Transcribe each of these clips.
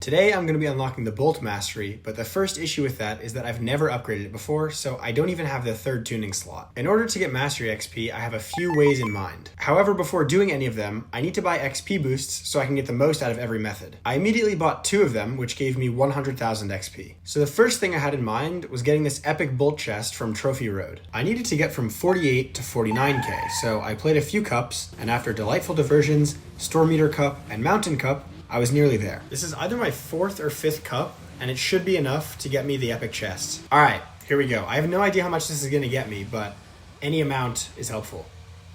Today I'm going to be unlocking the Bolt Mastery, but the first issue with that is that I've never upgraded it before, so I don't even have the third tuning slot. In order to get Mastery XP, I have a few ways in mind. However, before doing any of them, I need to buy XP boosts so I can get the most out of every method. I immediately bought 2 of them, which gave me 100,000 XP. So the first thing I had in mind was getting this epic bolt chest from Trophy Road. I needed to get from 48 to 49k, so I played a few cups, and after Delightful Diversions, Storm Eater Cup, and Mountain Cup, I was nearly there. This is either my 4th or 5th cup, and it should be enough to get me the epic chest. All right, here we go. I have no idea how much this is gonna get me, but any amount is helpful.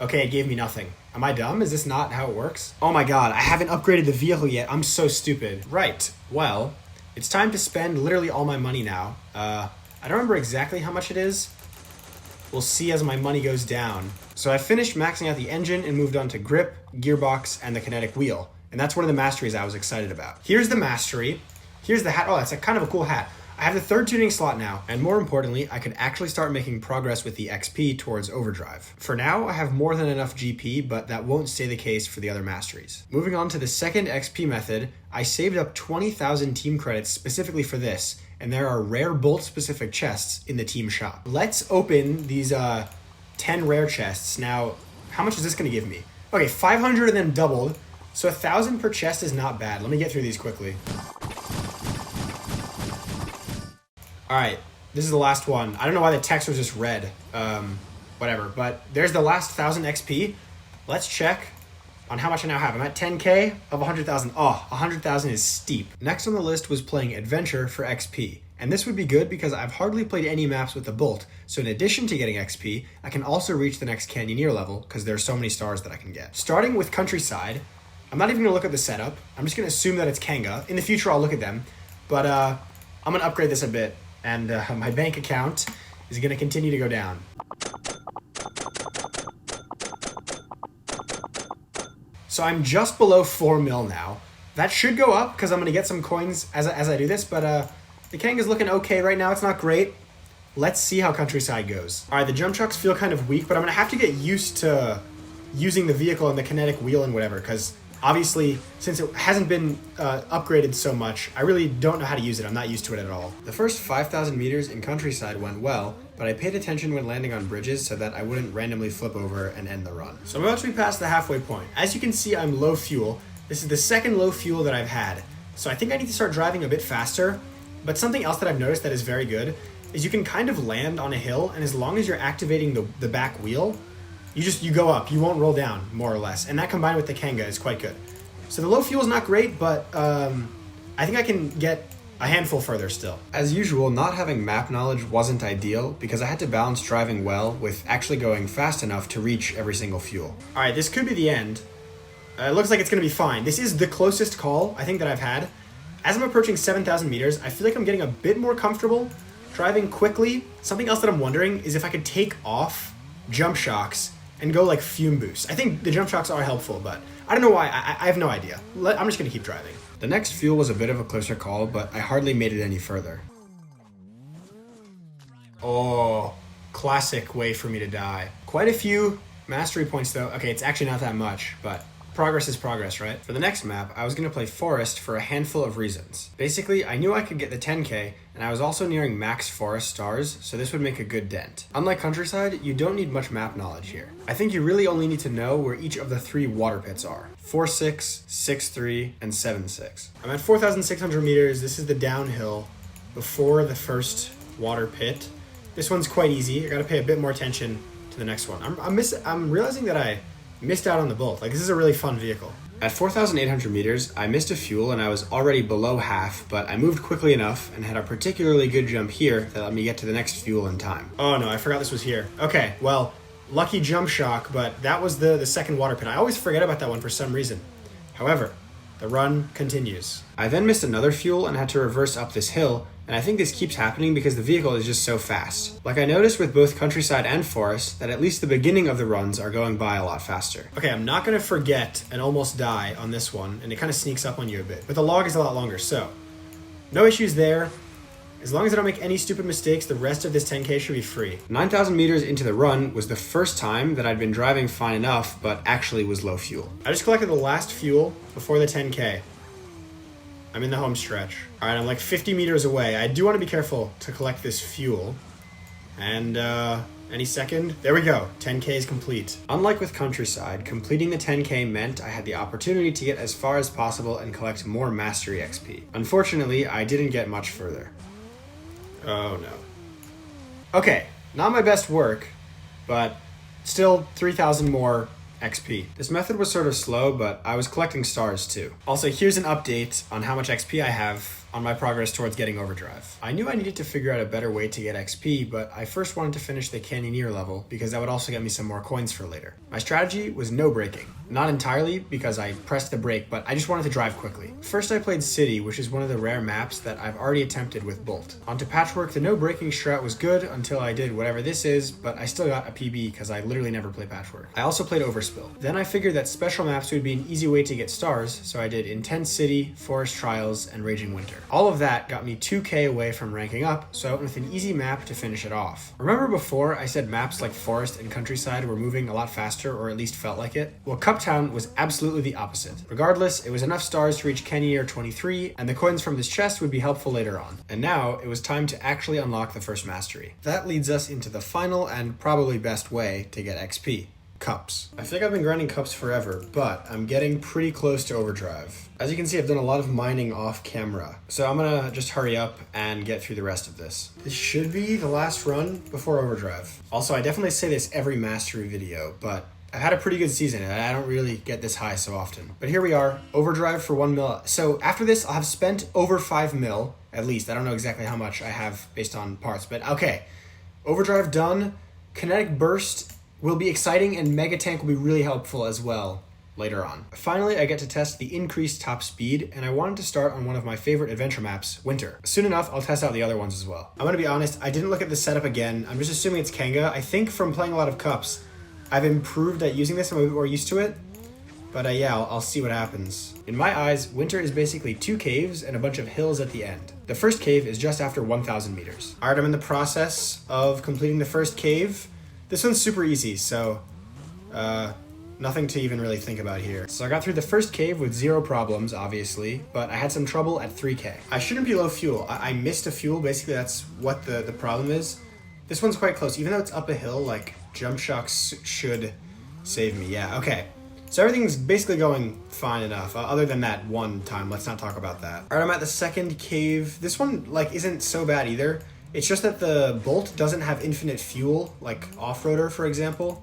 Okay, it gave me nothing. Am I dumb? Is this not how it works? Oh my god, I haven't upgraded the vehicle yet. I'm so stupid. Right, well, it's time to spend literally all my money now. I don't remember exactly how much it is. We'll see as my money goes down. So I finished maxing out the engine and moved on to grip, gearbox, and the kinetic wheel. And that's one of the masteries I was excited about. Here's the mastery. Here's the hat. Oh, that's kind of a cool hat. I have the 3rd tuning slot now, and more importantly, I could actually start making progress with the XP towards overdrive. For now, I have more than enough GP, but that won't stay the case for the other masteries. Moving on to the 2nd XP method, I saved up 20,000 team credits specifically for this, and there are rare bolt-specific chests in the team shop. Let's open these 10 rare chests. Now, how much is this gonna give me? Okay, 500 and then doubled. So 1,000 per chest is not bad. Let me get through these quickly. All right, this is the last one. I don't know why the text was just red. Whatever, but there's the last 1,000 XP. Let's check on how much I now have. I'm at 10k of 100,000. Oh, 100,000 is steep. Next on the list was playing Adventure for XP. And this would be good because I've hardly played any maps with the Bolt, so in addition to getting XP, I can also reach the next Canyoneer level because there's so many stars that I can get. Starting with Countryside, I'm not even gonna look at the setup. I'm just gonna assume that it's Kanga. In the future, I'll look at them, but I'm gonna upgrade this a bit, and my bank account is gonna continue to go down. So I'm just below 4 mil now. That should go up because I'm gonna get some coins as I do this, but the Kanga's looking okay right now. It's not great. Let's see how Countryside goes. All right, the jump trucks feel kind of weak, but I'm gonna have to get used to using the vehicle and the kinetic wheel and whatever, because obviously, since it hasn't been upgraded so much, I really don't know how to use it. I'm not used to it at all. The first 5,000 meters in Countryside went well, but I paid attention when landing on bridges so that I wouldn't randomly flip over and end the run. So I'm about to be past the halfway point. As you can see, I'm low fuel. This is the 2nd low fuel that I've had. So I think I need to start driving a bit faster, but something else that I've noticed that is very good is you can kind of land on a hill, and as long as you're activating the back wheel, you go up, you won't roll down, more or less. And that combined with the Kanga is quite good. So the low fuel is not great, but I think I can get a handful further still. As usual, not having map knowledge wasn't ideal because I had to balance driving well with actually going fast enough to reach every single fuel. All right, this could be the end. It looks like it's gonna be fine. This is the closest call I think that I've had. As I'm approaching 7,000 meters, I feel like I'm getting a bit more comfortable driving quickly. Something else that I'm wondering is if I could take off jump shocks and go like fume boost. I think the jump shocks are helpful, but I don't know why. I have no idea. I'm just gonna keep driving. The next fuel was a bit of a closer call, but I hardly made it any further. Oh, classic way for me to die. Quite a few mastery points though. Okay, it's actually not that much, but progress is progress, right? For the next map, I was gonna play Forest for a handful of reasons. Basically, I knew I could get the 10k, and I was also nearing max Forest stars, so this would make a good dent. Unlike Countryside, you don't need much map knowledge here. I think you really only need to know where each of the 3 water pits are. 4-6, 6-3, and 7-6. I'm at 4,600 meters. This is the downhill before the first water pit. This one's quite easy. I gotta pay a bit more attention to the next one. I'm realizing that I missed out on the Bolt. Like, this is a really fun vehicle. At 4,800 meters, I missed a fuel and I was already below half, but I moved quickly enough and had a particularly good jump here that let me get to the next fuel in time. Oh no, I forgot this was here. Okay, well, lucky jump shock, but that was the 2nd water pit. I always forget about that one for some reason. However, the run continues. I then missed another fuel and had to reverse up this hill, and I think this keeps happening because the vehicle is just so fast. Like I noticed with both Countryside and Forest, that at least the beginning of the runs are going by a lot faster. Okay, I'm not gonna forget and almost die on this one, and it kind of sneaks up on you a bit, but the log is a lot longer, so no issues there. As long as I don't make any stupid mistakes, the rest of this 10K should be free. 9,000 meters into the run was the first time that I'd been driving fine enough, but actually was low fuel. I just collected the last fuel before the 10K. I'm in the home stretch. All right, I'm like 50 meters away. I do want to be careful to collect this fuel. And any second, there we go, 10K is complete. Unlike with Countryside, completing the 10K meant I had the opportunity to get as far as possible and collect more Mastery XP. Unfortunately, I didn't get much further. Oh no. Okay, not my best work, but still 3,000 more XP. This method was sort of slow, but I was collecting stars too. Also, here's an update on how much XP I have on my progress towards getting overdrive. I knew I needed to figure out a better way to get XP, but I first wanted to finish the Canyoneer level because that would also get me some more coins for later. My strategy was no braking. Not entirely because I pressed the brake, but I just wanted to drive quickly. First I played City, which is one of the rare maps that I've already attempted with Bolt. Onto Patchwork, the no braking strat was good until I did whatever this is, but I still got a PB because I literally never play Patchwork. I also played Overspill. Then I figured that special maps would be an easy way to get stars, so I did Intense City, Forest Trials, and Raging Winter. All of that got me 2K away from ranking up, so I went with an easy map to finish it off. Remember before I said maps like Forest and Countryside were moving a lot faster, or at least felt like it? Well, Cuptown was absolutely the opposite. Regardless, it was enough stars to reach Canyoneer 23, and the coins from this chest would be helpful later on. And now, it was time to actually unlock the first mastery. That leads us into the final and probably best way to get XP. Cups. I think I've been grinding cups forever, but I'm getting pretty close to overdrive. As you can see, I've done a lot of mining off camera, so I'm gonna just hurry up and get through the rest of this. This should be the last run before overdrive. Also, I definitely say this every mastery video, but I've had a pretty good season and I don't really get this high so often. But here we are, overdrive for 1 mil. So after this, I'll have spent over 5 mil, at least. I don't know exactly how much I have based on parts, but okay. Overdrive done, kinetic burst will be exciting, and Mega Tank will be really helpful as well later on. Finally, I get to test the increased top speed, and I wanted to start on one of my favorite adventure maps, Winter. Soon enough, I'll test out the other ones as well. I'm gonna be honest, I didn't look at the setup again. I'm just assuming it's Kanga. I think from playing a lot of cups, I've improved at using this, I'm a bit more used to it. But yeah, I'll see what happens. In my eyes, Winter is basically 2 caves and a bunch of hills at the end. The first cave is just after 1,000 meters. Alright, I'm in the process of completing the first cave. This one's super easy, so nothing to even really think about here. So I got through the first cave with 0 problems, obviously, but I had some trouble at 3K. I shouldn't be low fuel. I missed a fuel, basically that's what the problem is. This one's quite close, even though it's up a hill, like jump shocks should save me, yeah, okay. So everything's basically going fine enough, other than that one time, let's not talk about that. Alright, I'm at the second cave. This one, like, isn't so bad either. It's just that the Bolt doesn't have infinite fuel, like off-roader, for example.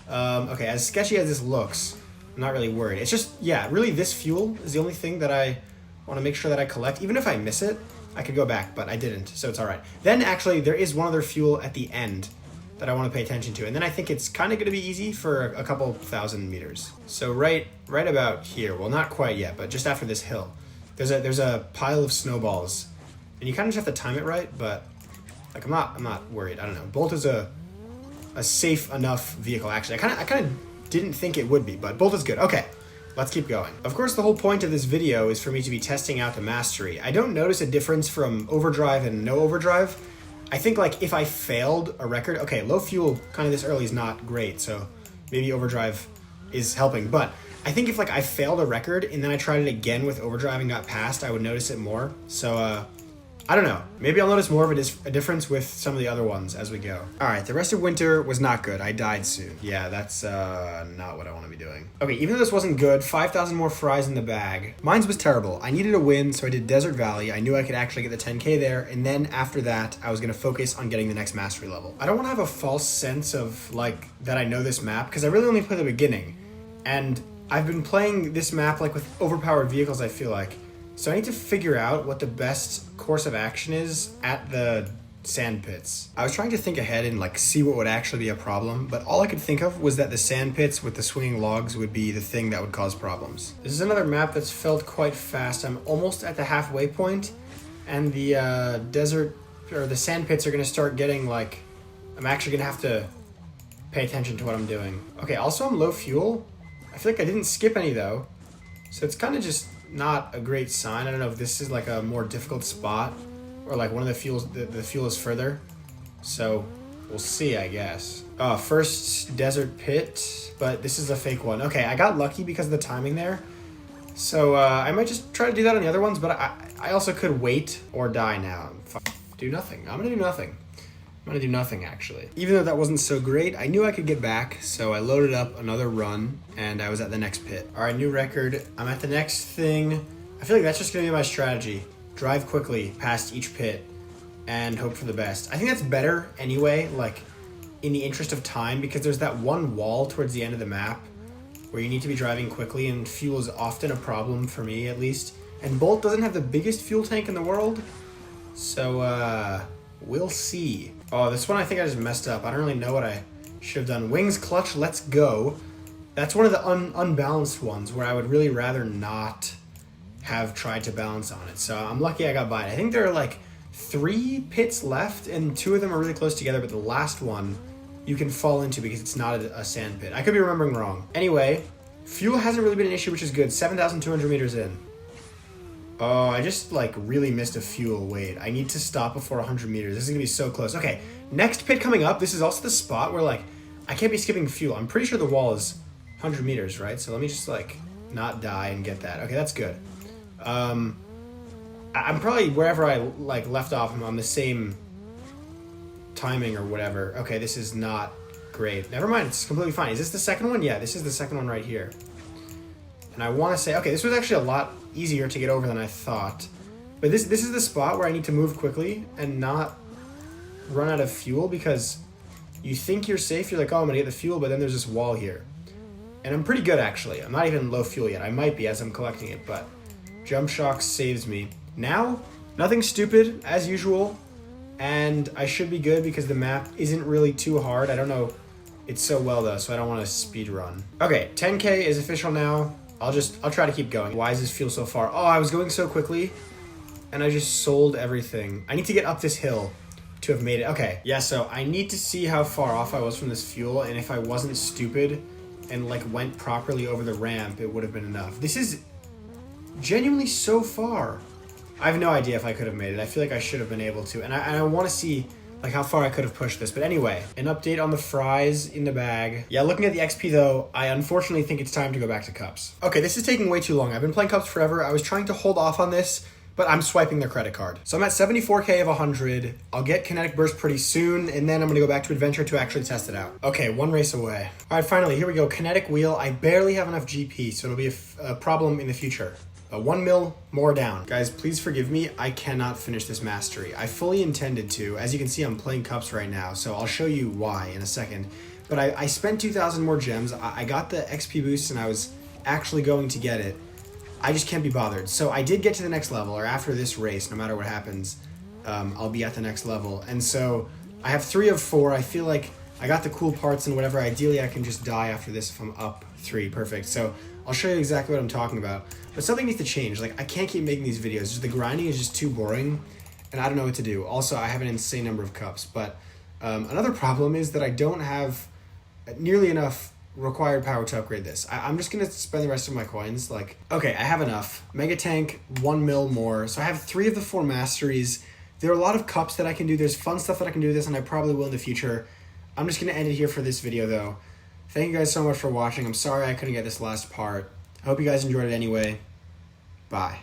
Okay, as sketchy as this looks, I'm not really worried. It's just, yeah, really this fuel is the only thing that I want to make sure that I collect. Even if I miss it, I could go back, but I didn't, so it's alright. Then, actually, there is one other fuel at the end that I want to pay attention to, and then I think it's kind of going to be easy for a couple thousand meters. So right about here, well, not quite yet, but just after this hill, there's a pile of snowballs, and you kind of just have to time it right, but like, I'm not worried. I don't know. Bolt is a safe enough vehicle, actually. I kind of didn't think it would be, but Bolt is good. Okay, let's keep going. Of course, the whole point of this video is for me to be testing out the mastery. I don't notice a difference from overdrive and no overdrive. I think, like, if I failed a record, okay, low fuel kind of this early is not great, so maybe overdrive is helping, but I think if, like, I failed a record and then I tried it again with overdrive and got passed, I would notice it more. So, I don't know. Maybe I'll notice more of a difference with some of the other ones as we go. Alright, the rest of Winter was not good. I died soon. Yeah, that's not what I want to be doing. Okay, even though this wasn't good, 5,000 more fries in the bag. Mine was terrible. I needed a win, so I did Desert Valley. I knew I could actually get the 10K there, and then after that, I was going to focus on getting the next mastery level. I don't want to have a false sense of, like, that I know this map, because I really only play the beginning. And I've been playing this map, like, with overpowered vehicles, I feel like. So I need to figure out what the best course of action is at the sand pits. I was trying to think ahead and, like, see what would actually be a problem, but all I could think of was that the sand pits with the swinging logs would be the thing that would cause problems. This is another map that's felt quite fast. I'm almost at the halfway point, and the the sand pits are gonna start getting, like, I'm actually gonna have to pay attention to what I'm doing. Okay, also I'm low fuel. I feel like I didn't skip any though, so it's kind of just not a great sign. I don't know if this is like a more difficult spot or like one of the fuels, the fuel is further. So we'll see, I guess. First desert pit, but this is a fake one. Okay, I got lucky because of the timing there. So I might just try to do that on the other ones, but I also could wait or die now. Do nothing. I'm gonna do nothing. I'm gonna do nothing, actually. Even though that wasn't so great, I knew I could get back, so I loaded up another run, and I was at the next pit. All right, new record. I'm at the next thing. I feel like that's just gonna be my strategy. Drive quickly past each pit and hope for the best. I think that's better anyway, like, in the interest of time, because there's that one wall towards the end of the map where you need to be driving quickly, and fuel is often a problem for me, at least. And Bolt doesn't have the biggest fuel tank in the world, so, we'll see. Oh, this one I think I just messed up. I don't really know what I should have done. Wings clutch, let's go. That's one of the unbalanced ones where I would really rather not have tried to balance on it. So I'm lucky I got by it. I think there are like 3 pits left, and 2 of them are really close together, but the last one you can fall into because it's not a sand pit. I could be remembering wrong. Anyway, fuel hasn't really been an issue, which is good. 7,200 meters in. Oh, I just like really missed a fuel. Wait, I need to stop before 100 meters. This is gonna be so close. Okay, next pit coming up. This is also the spot where like I can't be skipping fuel. I'm pretty sure the wall is 100 meters, right? So let me just like not die and get that. Okay, that's good. I'm probably wherever I like left off. I'm on the same timing or whatever. Okay, this is not great. Never mind, it's completely fine. Is this the second one? Yeah, this is the second one right here. And I want to say, okay, this was actually a lot easier to get over than I thought. But this is the spot where I need to move quickly and not run out of fuel, because you think you're safe. You're like, oh, I'm going to get the fuel, but then there's this wall here. And I'm pretty good, actually. I'm not even low fuel yet. I might be as I'm collecting it, but jump shock saves me. Now, nothing stupid, as usual. And I should be good because the map isn't really too hard. I don't know. It's so well, though, so I don't want to speed run. Okay, 10K is official now. I'll try to keep going. Why does this feel so far? Oh, I was going so quickly and I just sold everything. I need to get up this hill to have made it. Okay, yeah, so I need to see how far off I was from this fuel, and if I wasn't stupid and like went properly over the ramp, it would have been enough. This is genuinely so far. I have no idea if I could have made it. I feel like I should have been able to, and I want to see like how far I could have pushed this. But anyway, an update on the fries in the bag. Yeah, looking at the XP though, I unfortunately think it's time to go back to cups. Okay, this is taking way too long. I've been playing cups forever. I was trying to hold off on this, but I'm swiping their credit card. So I'm at 74K of 100. I'll get kinetic burst pretty soon, and then I'm gonna go back to adventure to actually test it out. Okay, 1 race away. All right, finally, here we go. Kinetic wheel. I barely have enough GP, so it'll be a problem in the future. 1 mil more down. Guys, please forgive me. I cannot finish this mastery. I fully intended to. As you can see, I'm playing cups right now, so I'll show you why in a second. But I spent 2,000 more gems. I got the XP boost, and I was actually going to get it. I just can't be bothered. So I did get to the next level, or after this race, no matter what happens, I'll be at the next level. And so I have 3 of 4. I feel like I got the cool parts and whatever. Ideally, I can just die after this if I'm up 3. Perfect. So I'll show you exactly what I'm talking about. But something needs to change. Like, I can't keep making these videos. Just the grinding is just too boring, and I don't know what to do. Also, I have an insane number of cups. But another problem is that I don't have nearly enough required power to upgrade this. I'm just going to spend the rest of my coins. Like, okay, I have enough. Mega tank, 1 mil more. So I have 3 of the 4 masteries. There are a lot of cups that I can do. There's fun stuff that I can do with this, and I probably will in the future. I'm just going to end it here for this video, though. Thank you guys so much for watching. I'm sorry I couldn't get this last part. I hope you guys enjoyed it anyway. Bye.